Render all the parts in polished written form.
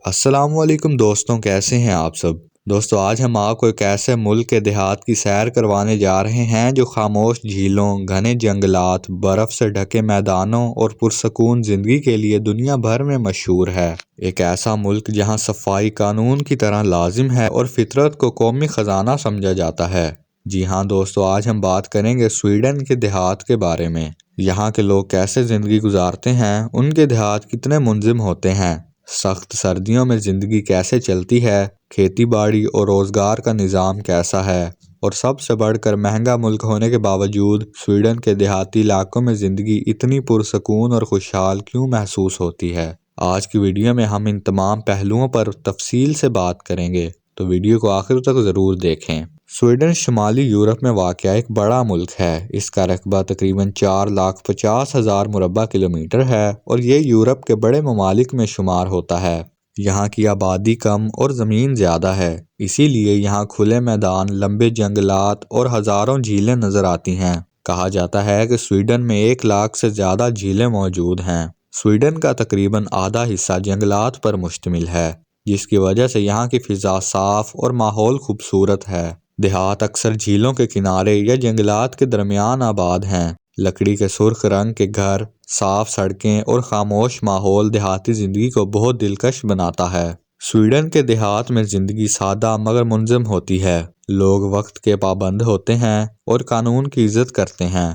السلام علیکم دوستوں، کیسے ہیں آپ سب؟ دوستوں، آج ہم آپ کو ایک ایسے ملک کے دیہات کی سیر کروانے جا رہے ہیں جو خاموش جھیلوں، گھنے جنگلات، برف سے ڈھکے میدانوں اور پرسکون زندگی کے لیے دنیا بھر میں مشہور ہے۔ ایک ایسا ملک جہاں صفائی قانون کی طرح لازم ہے اور فطرت کو قومی خزانہ سمجھا جاتا ہے۔ جی ہاں دوستوں، آج ہم بات کریں گے سویڈن کے دیہات کے بارے میں۔ یہاں کے لوگ کیسے زندگی گزارتے ہیں، ان کے دیہات کتنے منظم ہوتے ہیں، سخت سردیوں میں زندگی کیسے چلتی ہے، کھیتی باڑی اور روزگار کا نظام کیسا ہے، اور سب سے بڑھ کر مہنگا ملک ہونے کے باوجود سویڈن کے دیہاتی علاقوں میں زندگی اتنی پرسکون اور خوشحال کیوں محسوس ہوتی ہے۔ آج کی ویڈیو میں ہم ان تمام پہلوؤں پر تفصیل سے بات کریں گے، تو ویڈیو کو آخر تک ضرور دیکھیں۔ سویڈن شمالی یورپ میں واقع ایک بڑا ملک ہے۔ اس کا رقبہ تقریباً 4,50,000 مربع کلومیٹر ہے اور یہ یورپ کے بڑے ممالک میں شمار ہوتا ہے۔ یہاں کی آبادی کم اور زمین زیادہ ہے، اسی لیے یہاں کھلے میدان، لمبے جنگلات اور ہزاروں جھیلیں نظر آتی ہیں۔ کہا جاتا ہے کہ سویڈن میں 1,00,000 سے زیادہ جھیلیں موجود ہیں۔ سویڈن کا تقریباً آدھا حصہ جنگلات پر مشتمل ہے، جس کی وجہ سے یہاں کی فضا صاف اور ماحول خوبصورت ہے۔ دیہات اکثر جھیلوں کے کنارے یا جنگلات کے درمیان آباد ہیں۔ لکڑی کے سرخ رنگ کے گھر، صاف سڑکیں اور خاموش ماحول دیہاتی زندگی کو بہت دلکش بناتا ہے۔ سویڈن کے دیہات میں زندگی سادہ مگر منظم ہوتی ہے۔ لوگ وقت کے پابند ہوتے ہیں اور قانون کی عزت کرتے ہیں۔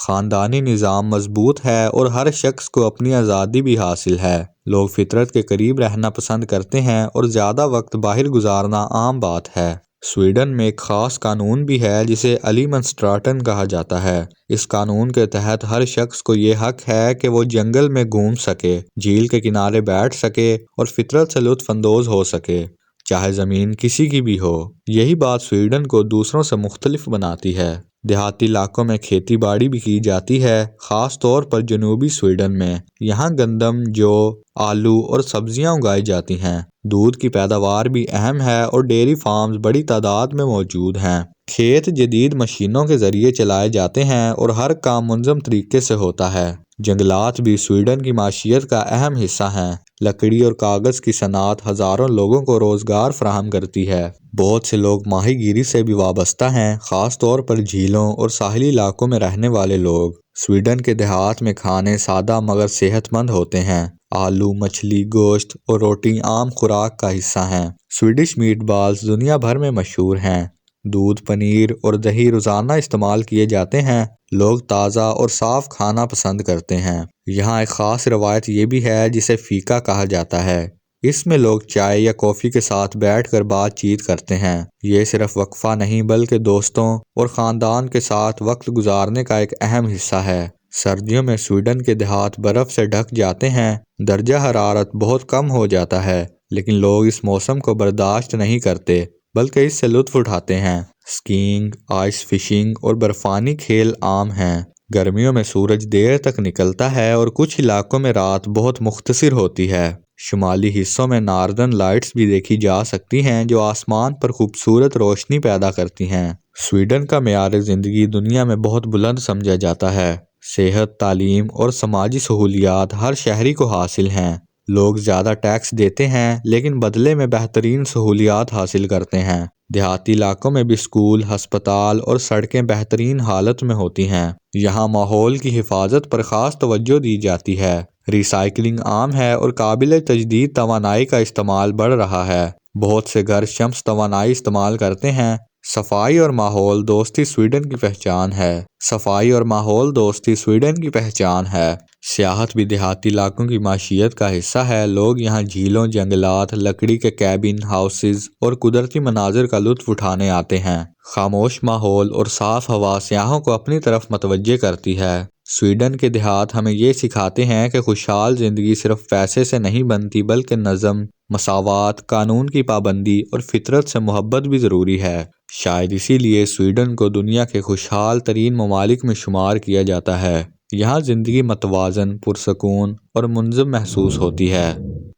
خاندانی نظام مضبوط ہے اور ہر شخص کو اپنی آزادی بھی حاصل ہے۔ لوگ فطرت کے قریب رہنا پسند کرتے ہیں اور زیادہ وقت باہر گزارنا عام بات ہے۔ سویڈن میں ایک خاص قانون بھی ہے جسے الیمنسٹراٹن کہا جاتا ہے۔ اس قانون کے تحت ہر شخص کو یہ حق ہے کہ وہ جنگل میں گھوم سکے، جھیل کے کنارے بیٹھ سکے اور فطرت سے لطف اندوز ہو سکے، چاہے زمین کسی کی بھی ہو۔ یہی بات سویڈن کو دوسروں سے مختلف بناتی ہے۔ دیہاتی علاقوں میں کھیتی باڑی بھی کی جاتی ہے، خاص طور پر جنوبی سویڈن میں۔ یہاں گندم، جو، آلو اور سبزیاں اگائی جاتی ہیں۔ دودھ کی پیداوار بھی اہم ہے اور ڈیری فارمز بڑی تعداد میں موجود ہیں۔ کھیت جدید مشینوں کے ذریعے چلائے جاتے ہیں اور ہر کام منظم طریقے سے ہوتا ہے۔ جنگلات بھی سویڈن کی معیشت کا اہم حصہ ہیں۔ لکڑی اور کاغذ کی صنعت ہزاروں لوگوں کو روزگار فراہم کرتی ہے۔ بہت سے لوگ ماہی گیری سے بھی وابستہ ہیں، خاص طور پر جھیلوں اور ساحلی علاقوں میں رہنے والے لوگ۔ سویڈن کے دیہات میں کھانے سادہ مگر صحت مند ہوتے ہیں۔ آلو، مچھلی، گوشت اور روٹی عام خوراک کا حصہ ہیں۔ سویڈش میٹ بالز دنیا بھر میں مشہور ہیں۔ دودھ، پنیر اور دہی روزانہ استعمال کیے جاتے ہیں۔ لوگ تازہ اور صاف کھانا پسند کرتے ہیں۔ یہاں ایک خاص روایت یہ بھی ہے جسے فیکا کہا جاتا ہے۔ اس میں لوگ چائے یا کافی کے ساتھ بیٹھ کر بات چیت کرتے ہیں۔ یہ صرف وقفہ نہیں بلکہ دوستوں اور خاندان کے ساتھ وقت گزارنے کا ایک اہم حصہ ہے۔ سردیوں میں سویڈن کے دیہات برف سے ڈھک جاتے ہیں۔ درجہ حرارت بہت کم ہو جاتا ہے، لیکن لوگ اس موسم کو برداشت نہیں کرتے بلکہ اس سے لطف اٹھاتے ہیں۔ اسکیئنگ، آئس فشنگ اور برفانی کھیل عام ہیں۔ گرمیوں میں سورج دیر تک نکلتا ہے اور کچھ علاقوں میں رات بہت مختصر ہوتی ہے۔ شمالی حصوں میں ناردرن لائٹس بھی دیکھی جا سکتی ہیں جو آسمان پر خوبصورت روشنی پیدا کرتی ہیں۔ سویڈن کا معیار زندگی دنیا میں بہت بلند سمجھا جاتا ہے۔ صحت، تعلیم اور سماجی سہولیات ہر شہری کو حاصل ہیں۔ لوگ زیادہ ٹیکس دیتے ہیں لیکن بدلے میں بہترین سہولیات حاصل کرتے ہیں۔ دیہاتی علاقوں میں بھی اسکول، ہسپتال اور سڑکیں بہترین حالت میں ہوتی ہیں۔ یہاں ماحول کی حفاظت پر خاص توجہ دی جاتی ہے۔ ریسائکلنگ عام ہے اور قابل تجدید توانائی کا استعمال بڑھ رہا ہے۔ بہت سے گھر شمس توانائی استعمال کرتے ہیں۔ صفائی اور ماحول دوستی سویڈن کی پہچان ہے۔ صفائی اور ماحول دوستی سویڈن کی پہچان ہے۔ سیاحت بھی دیہاتی علاقوں کی معیشت کا حصہ ہے۔ لوگ یہاں جھیلوں، جنگلات، لکڑی کے کیبن ہاؤسز اور قدرتی مناظر کا لطف اٹھانے آتے ہیں۔ خاموش ماحول اور صاف ہوا سیاحوں کو اپنی طرف متوجہ کرتی ہے۔ سویڈن کے دیہات ہمیں یہ سکھاتے ہیں کہ خوشحال زندگی صرف پیسے سے نہیں بنتی بلکہ نظم، مساوات، قانون کی پابندی اور فطرت سے محبت بھی ضروری ہے۔ شاید اسی لیے سویڈن کو دنیا کے خوشحال ترین ممالک میں شمار کیا جاتا ہے۔ یہاں زندگی متوازن، پرسکون اور منظم محسوس ہوتی ہے۔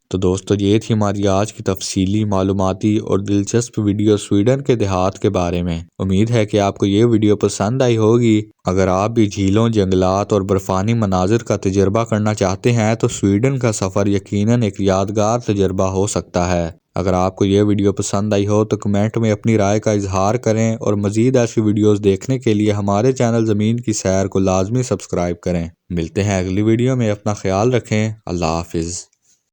تو دوستو یہ تھی ہماری آج کی تفصیلی معلوماتی اور دلچسپ ویڈیو سویڈن کے دیہات کے بارے میں۔ امید ہے کہ آپ کو یہ ویڈیو پسند آئی ہوگی۔ اگر آپ بھی جھیلوں، جنگلات اور برفانی مناظر کا تجربہ کرنا چاہتے ہیں تو سویڈن کا سفر یقیناً ایک یادگار تجربہ ہو سکتا ہے۔ اگر آپ کو یہ ویڈیو پسند آئی ہو تو کمنٹ میں اپنی رائے کا اظہار کریں اور مزید ایسی ویڈیوز دیکھنے کے لیے ہمارے چینل زمین کی سیر کو لازمی سبسکرائب کریں۔ ملتے ہیں اگلی ویڈیو میں، اپنا خیال رکھیں۔ اللہ حافظ۔